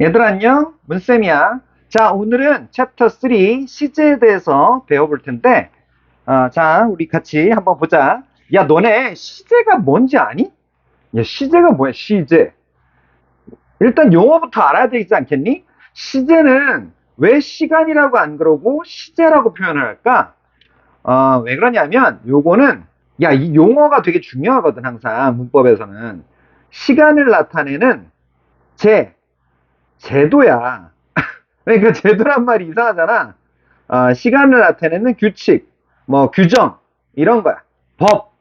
얘들아 안녕, 문쌤이야. 자, 오늘은 챕터 3 시제에 대해서 배워볼 텐데, 자, 우리 같이 한번 보자. 야, 너네 시제가 뭔지 아니? 야, 시제가 뭐야, 시제? 일단 용어부터 알아야 되지 않겠니? 시제는 왜 시간이라고 안 그러고 시제라고 표현을 할까? 왜 그러냐면, 요거는, 야, 이 용어가 되게 중요하거든, 항상, 문법에서는. 시간을 나타내는 제, 제도야. 그러니까 제도란 말이 이상하잖아. 시간을 나타내는 규칙, 뭐 규정 이런 거야. 법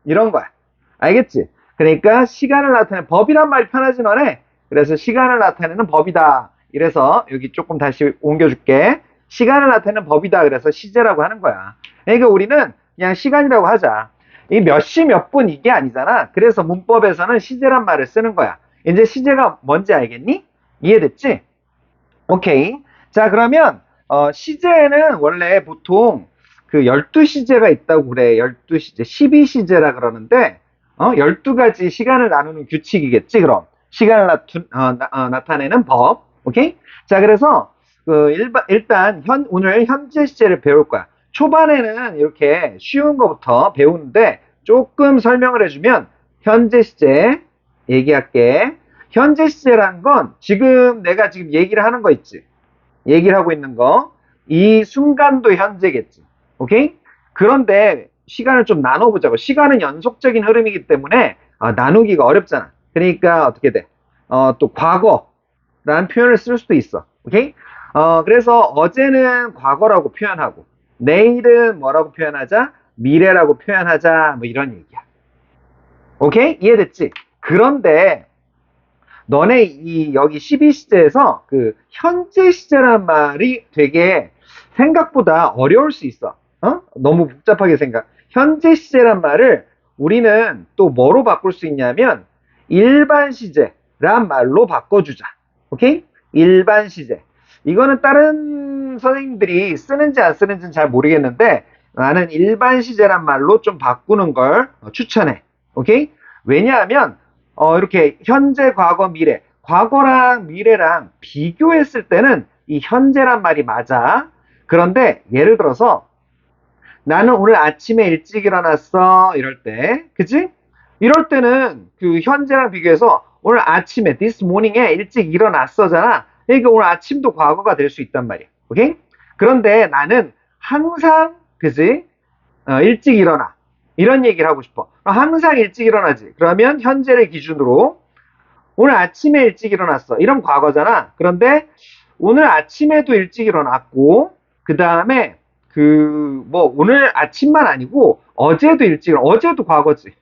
이런 거야. 알겠지? 그러니까 시간을 나타내는 법이란 말이 편하진 않네. 그래서 시간을 나타내는 법이다. 이래서 여기 조금 다시 옮겨줄게. 시간을 나타내는 법이다. 그래서 시제라고 하는 거야. 그러니까 우리는 그냥 시간이라고 하자. 이 몇 시 몇 분 이게 아니잖아. 그래서 문법에서는 시제란 말을 쓰는 거야. 이제 시제가 뭔지 알겠니? 이해됐지? 오케이. 자, 그러면, 시제는 원래 보통 그 12시제가 있다고 그래. 12시제. 12시제라 그러는데, 12가지 시간을 나누는 규칙이겠지, 그럼. 시간을 나타내는 법. 오케이? 자, 그래서, 일단, 오늘 현재 시제를 배울 거야. 초반에는 이렇게 쉬운 거부터 배우는데, 조금 설명을 해주면, 현재 시제 얘기할게. 현재 시제라는 건 지금 내가 지금 얘기를 하는 거 있지. 얘기를 하고 있는 거. 이 순간도 현재겠지. 오케이? 그런데 시간을 좀 나눠보자고. 시간은 연속적인 흐름이기 때문에 나누기가 어렵잖아. 그러니까 어떻게 돼? 또 과거라는 표현을 쓸 수도 있어. 오케이? 그래서 어제는 과거라고 표현하고 내일은 뭐라고 표현하자? 미래라고 표현하자. 뭐 이런 얘기야. 오케이? 이해됐지? 그런데 너네 여기 12시제에서 그 현재 시제란 말이 되게 생각보다 어려울 수 있어. 너무 복잡하게 생각. 현재 시제란 말을 우리는 또 뭐로 바꿀 수 있냐면 일반 시제란 말로 바꿔주자. 오케이? 일반 시제. 이거는 다른 선생님들이 쓰는지 안 쓰는지는 잘 모르겠는데 나는 일반 시제란 말로 좀 바꾸는 걸 추천해. 오케이? 왜냐하면 이렇게 현재, 과거, 미래. 과거랑 미래랑 비교했을 때는 이 현재란 말이 맞아. 그런데 예를 들어서 나는 오늘 아침에 일찍 일어났어. 이럴 때. 그치? 이럴 때는 그 현재랑 비교해서 오늘 아침에, this morning에 일찍 일어났어잖아. 그러니까 오늘 아침도 과거가 될 수 있단 말이야. 오케이? 그런데 나는 항상, 그지? 일찍 일어나. 이런 얘기를 하고 싶어. 항상 일찍 일어나지. 그러면 현재를 기준으로 오늘 아침에 일찍 일어났어. 이런 과거잖아. 그런데 오늘 아침에도 일찍 일어났고, 그 다음에 뭐 오늘 아침만 아니고 어제도 어제도 과거지.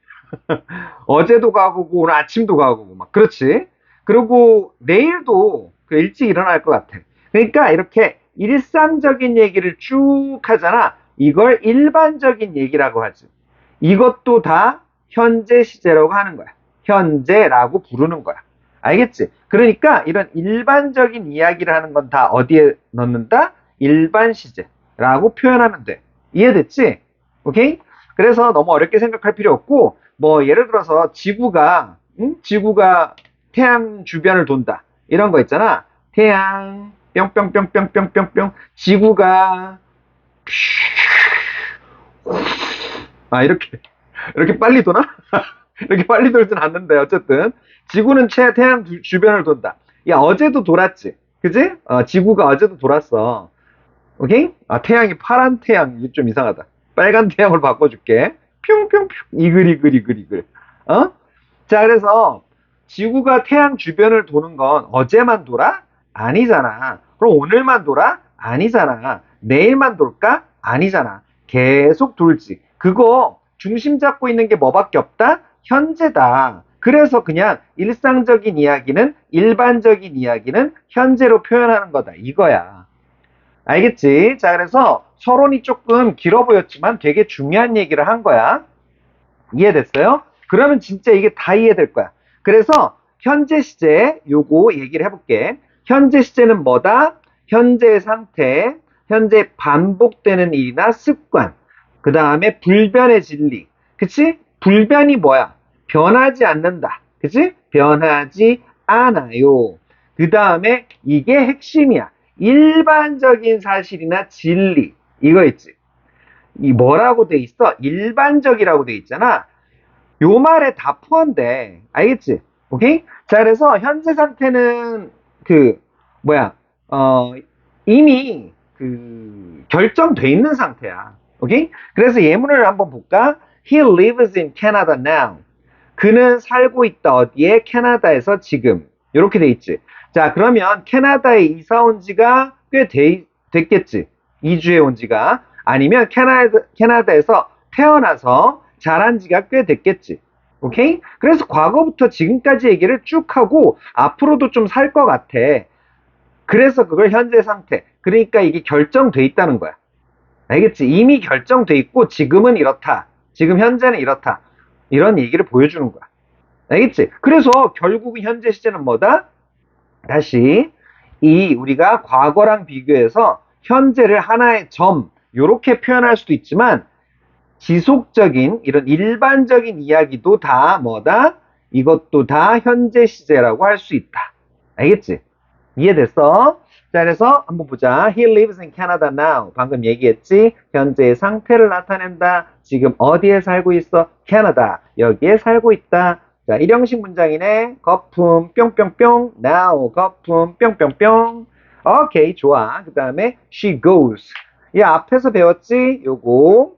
어제도 과거고 오늘 아침도 과거고 막 그렇지. 그리고 내일도 그 일찍 일어날 것 같아. 그러니까 이렇게 일상적인 얘기를 쭉 하잖아. 이걸 일반적인 얘기라고 하지. 이것도 다 현재 시제라고 하는 거야. 현재라고 부르는 거야. 알겠지? 그러니까 이런 일반적인 이야기를 하는 건 다 어디에 넣는다? 일반 시제라고 표현하면 돼. 이해됐지? 오케이? 그래서 너무 어렵게 생각할 필요 없고, 뭐 예를 들어서 지구가 태양 주변을 돈다. 이런 거 있잖아. 태양 뿅뿅뿅뿅뿅뿅뿅 지구가 이렇게 빨리 도나? 이렇게 빨리 돌진 않는데 어쨌든 지구는 태양 주변을 돈다. 야 어제도 돌았지, 그지? 지구가 어제도 돌았어. 오케이? 태양이 파란 태양 이게 좀 이상하다. 빨간 태양으로 바꿔줄게. 뿅뿅뿅 이글. 어? 자 그래서 지구가 태양 주변을 도는 건 어제만 돌아? 아니잖아. 그럼 오늘만 돌아? 아니잖아. 내일만 돌까? 아니잖아. 계속 돌지. 그거 중심 잡고 있는 게 뭐밖에 없다? 현재다. 그래서 그냥 일상적인 이야기는 일반적인 이야기는 현재로 표현하는 거다. 이거야. 알겠지? 자, 그래서 서론이 조금 길어 보였지만 되게 중요한 얘기를 한 거야. 이해됐어요? 그러면 진짜 이게 다 이해될 거야. 그래서 현재 시제 요거 얘기를 해볼게. 현재 시제는 뭐다? 현재 상태, 현재 반복되는 일이나 습관, 그 다음에 불변의 진리. 그치? 불변이 뭐야? 변하지 않는다. 그치? 변하지 않아요. 그 다음에 이게 핵심이야. 일반적인 사실이나 진리. 이거 있지. 이 뭐라고 돼 있어? 일반적이라고 돼 있잖아. 요 말에 다 포함돼. 알겠지? 오케이? 자, 그래서 현재 상태는 그 뭐야? 어, 이미 결정돼 있는 상태야. 오케이? 그래서 예문을 한번 볼까? He lives in Canada now. 그는 살고 있다. 어디에? 캐나다에서 지금. 이렇게 돼 있지. 자, 그러면 캐나다에 이사 온 지가 꽤 됐겠지. 이주해 온 지가. 아니면 캐나다에서 태어나서 자란 지가 꽤 됐겠지. 오케이? 그래서 과거부터 지금까지 얘기를 쭉 하고 앞으로도 좀 살 것 같아. 그래서 그걸 현재 상태. 그러니까 이게 결정돼 있다는 거야. 알겠지? 이미 결정돼 있고 지금은 이렇다. 지금 현재는 이렇다. 이런 얘기를 보여주는 거야. 알겠지? 그래서 결국 현재 시제는 뭐다? 다시 우리가 과거랑 비교해서 현재를 하나의 점 요렇게 표현할 수도 있지만 지속적인 이런 일반적인 이야기도 다 뭐다? 이것도 다 현재 시제라고 할 수 있다. 알겠지? 이해됐어? 자, 그래서 한번 보자. He lives in Canada now. 방금 얘기했지? 현재의 상태를 나타낸다. 지금 어디에 살고 있어? 캐나다. 여기에 살고 있다. 자, 일형식 문장이네. 거품 뿅뿅뿅. now 거품 뿅뿅뿅. 오케이, 좋아. 그 다음에 she goes. 이 앞에서 배웠지? 요거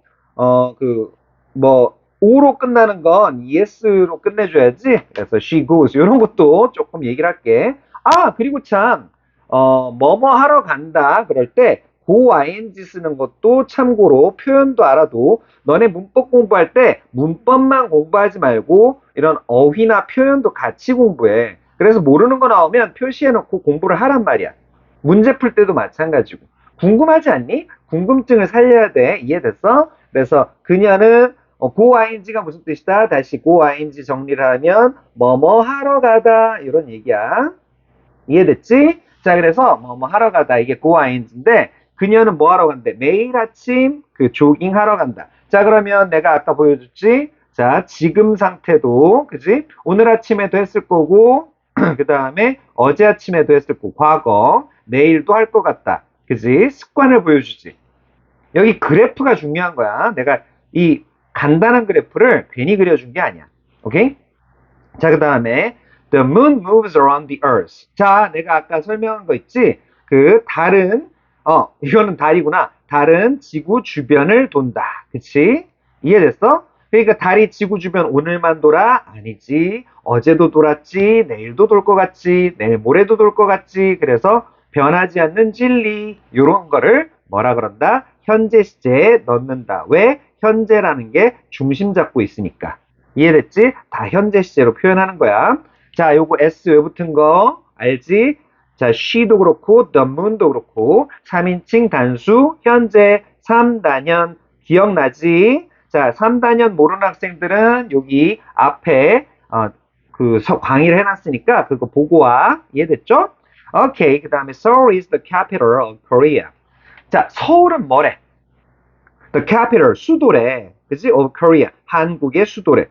o로 끝나는 건 es로 끝내줘야지. 그래서 she goes. 이런 것도 조금 얘기를 할게. 아, 그리고 참, 뭐뭐 하러 간다. 그럴 때, go ing 쓰는 것도 참고로 표현도 알아도 너네 문법 공부할 때 문법만 공부하지 말고 이런 어휘나 표현도 같이 공부해. 그래서 모르는 거 나오면 표시해놓고 공부를 하란 말이야. 문제 풀 때도 마찬가지고. 궁금하지 않니? 궁금증을 살려야 돼. 이해됐어? 그래서 그녀는 go ing가 무슨 뜻이다? 다시 go ing 정리를 하면 뭐뭐 하러 가다 이런 얘기야. 이해됐지? 자, 그래서 뭐뭐 하러 가다 이게 go ing인데 그녀는 뭐 하러 간대? 매일 아침 조깅 하러 간다. 자, 그러면 내가 아까 보여줬지? 자, 지금 상태도 그지? 오늘 아침에도 했을 거고 그 다음에 어제 아침에도 했을 거고 과거 내일도 할 것 같다. 그지? 습관을 보여주지. 여기 그래프가 중요한 거야. 내가 이 간단한 그래프를 괜히 그려준 게 아니야. 오케이? 자, 그 다음에 The moon moves around the earth. 자, 내가 아까 설명한 거 있지? 이거는 달이구나. 달은 지구 주변을 돈다. 그치? 이해됐어? 그러니까 달이 지구 주변 오늘만 돌아? 아니지. 어제도 돌았지. 내일도 돌 것 같지. 내일 모레도 돌 것 같지. 그래서 변하지 않는 진리. 요런 거를 뭐라 그런다? 현재 시제에 넣는다. 왜? 현재라는 게 중심 잡고 있으니까. 이해됐지? 다 현재 시제로 표현하는 거야. 자, 요거 S 왜 붙은 거 알지? 자, she도 그렇고 the moon도 그렇고 3인칭 단수 현재 3단연 기억나지? 자, 3단연 모르는 학생들은 여기 앞에 광의를 해놨으니까 그거 보고 와. 이해됐죠? 오케이. 그 다음에 Seoul is the capital of Korea. 자, 서울은 뭐래? The capital, 수도래. 그지? Of Korea. 한국의 수도래.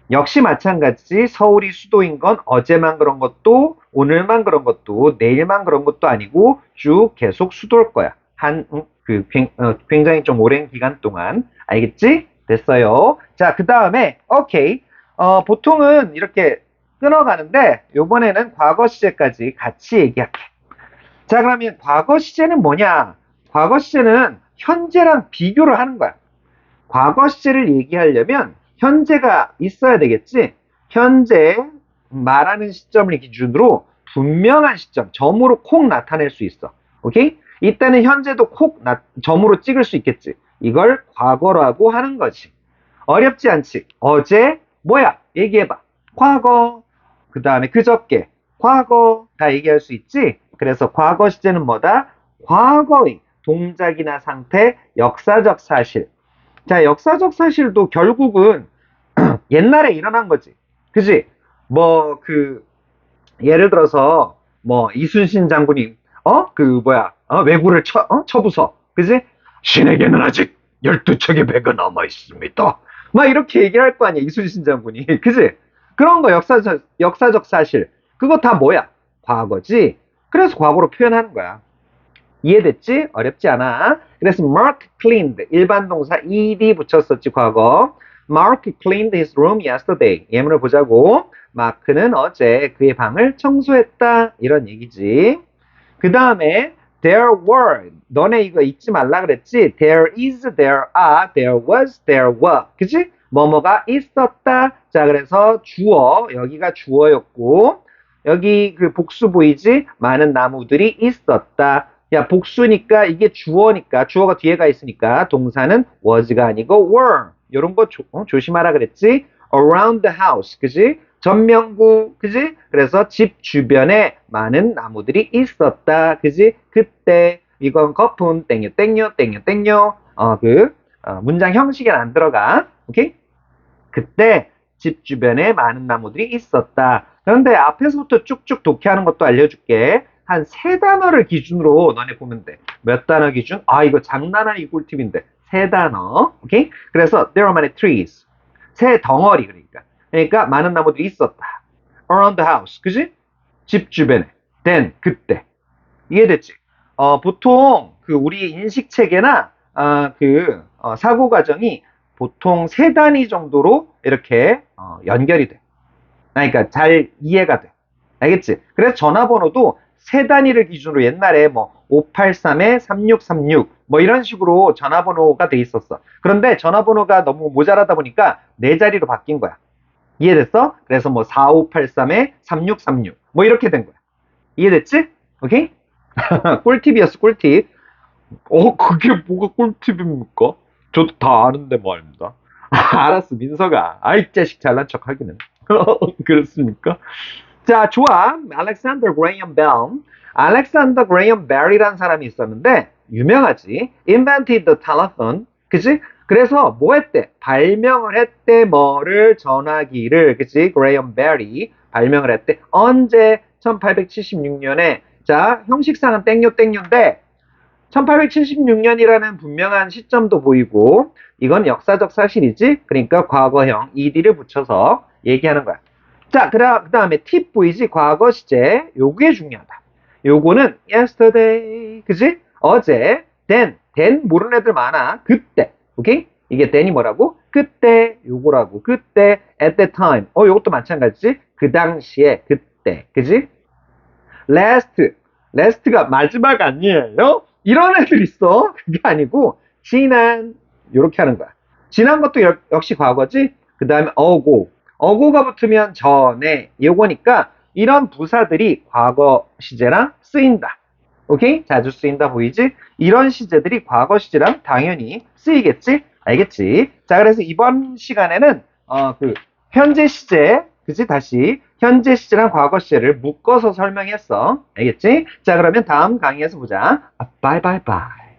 역시 마찬가지 서울이 수도인 건 어제만 그런 것도 오늘만 그런 것도 내일만 그런 것도 아니고 쭉 계속 수도일 거야. 굉장히 좀 오랜 기간 동안. 알겠지? 됐어요. 자, 그 다음에 오케이. 보통은 이렇게 끊어가는데 요번에는 과거 시제까지 같이 얘기할게. 자, 그러면 과거 시제는 뭐냐? 과거 시제는 현재랑 비교를 하는 거야. 과거 시제를 얘기하려면 현재가 있어야 되겠지? 현재 말하는 시점을 기준으로 분명한 시점, 점으로 콕 나타낼 수 있어. 오케이? 이때는 현재도 점으로 찍을 수 있겠지. 이걸 과거라고 하는 거지. 어렵지 않지? 어제, 뭐야? 얘기해봐. 과거. 그 다음에 그저께. 과거. 다 얘기할 수 있지? 그래서 과거 시제는 뭐다? 과거의 동작이나 상태, 역사적 사실. 자, 역사적 사실도 결국은 옛날에 일어난 거지. 그지? 예를 들어서, 이순신 장군이, 왜구를 쳐부숴. 그지? 신에게는 아직 12척의 배가 남아있습니다. 막 이렇게 얘기를 할 거 아니야, 이순신 장군이. 그지? 그런 거 역사적 사실. 그거 다 뭐야? 과거지. 그래서 과거로 표현하는 거야. 이해됐지? 어렵지 않아. 그래서 Mark cleaned 일반 동사 ed 붙였었지 과거. Mark cleaned his room yesterday. 예문을 보자고. 마크는 어제 그의 방을 청소했다. 이런 얘기지. 그 다음에 there were. 너네 이거 잊지 말라 그랬지? There is, there are, there was, there were. 그치? 뭐뭐가 있었다. 자, 그래서 주어. 여기가 주어였고 여기 그 복수 보이지? 많은 나무들이 있었다. 야, 복수니까 이게 주어니까 주어가 뒤에가 있으니까 동사는 was가 아니고 were. 요런 거 조심하라 그랬지? Around the house. 그지? 전면구. 그지? 그래서 집 주변에 많은 나무들이 있었다. 그지? 그때 이건 거품 땡요 땡요 땡요 땡요. 문장 형식에는 안 들어가. 오케이? 그때 집 주변에 많은 나무들이 있었다. 그런데 앞에서부터 쭉쭉 독해하는 것도 알려줄게. 한 세 단어를 기준으로 너네 보면 돼. 몇 단어 기준? 아, 이거 장난 아니고 꿀팁인데. 세 단어. 오케이? 그래서 there are many trees. 새 덩어리 그러니까. 그러니까 많은 나무들이 있었다. around the house. 그지? 집 주변에. then 그때. 이해됐지? 보통 그 우리 인식 체계나 사고 과정이 보통 세 단위 정도로 이렇게 연결이 돼. 그러니까 잘 이해가 돼. 알겠지? 그래서 전화번호도 세 단위를 기준으로 옛날에 뭐 583에 3636 뭐 이런 식으로 전화번호가 돼 있었어. 그런데 전화번호가 너무 모자라다 보니까 네 자리로 바뀐 거야. 이해됐어? 그래서 뭐 4583에 3636 뭐 이렇게 된 거야. 이해됐지? 오케이? 꿀팁이었어, 꿀팁. 그게 뭐가 꿀팁입니까? 저도 다 아는데 말입니다. 알았어, 민서가. 아이, 자식 잘난 척 하기는. 그렇습니까? 자, 좋아. 알렉산더 그레이엄 벨. 알렉산더 그레이엄 벨이라는 사람이 있었는데, 유명하지. invented the telephone. 그치? 그래서 뭐 했대? 발명을 했대. 뭐를? 전화기를. 그치? 그레이엄 벨이 발명을 했대. 언제? 1876년에. 자, 형식상은 땡요 땡요인데, 1876년이라는 분명한 시점도 보이고 이건 역사적 사실이지. 그러니까 과거형 ed를 붙여서 얘기하는 거야. 자, 그 다음에 팁 보이지? 과거 시제. 요게 중요하다. 요거는 yesterday. 그지? 어제. then 모르는 애들 많아. 그때. 오케이? 이게 then이 뭐라고? 그때. 요거라고. 그때. at that time. 요것도 마찬가지지? 그 당시에. 그때. 그지? last가 마지막 아니에요? 이런 애들 있어. 그게 아니고 지난 이렇게 하는 거야. 지난 것도 역시 과거지. 그 다음에 어고가 붙으면 전에 요거니까 이런 부사들이 과거 시제랑 쓰인다. 오케이? 자주 쓰인다 보이지? 이런 시제들이 과거 시제랑 당연히 쓰이겠지? 알겠지? 자, 그래서 이번 시간에는 현재 시제, 그치? 다시 현재 시제랑 과거 시제를 묶어서 설명했어. 알겠지? 자, 그러면 다음 강의에서 보자. 바이바이바이.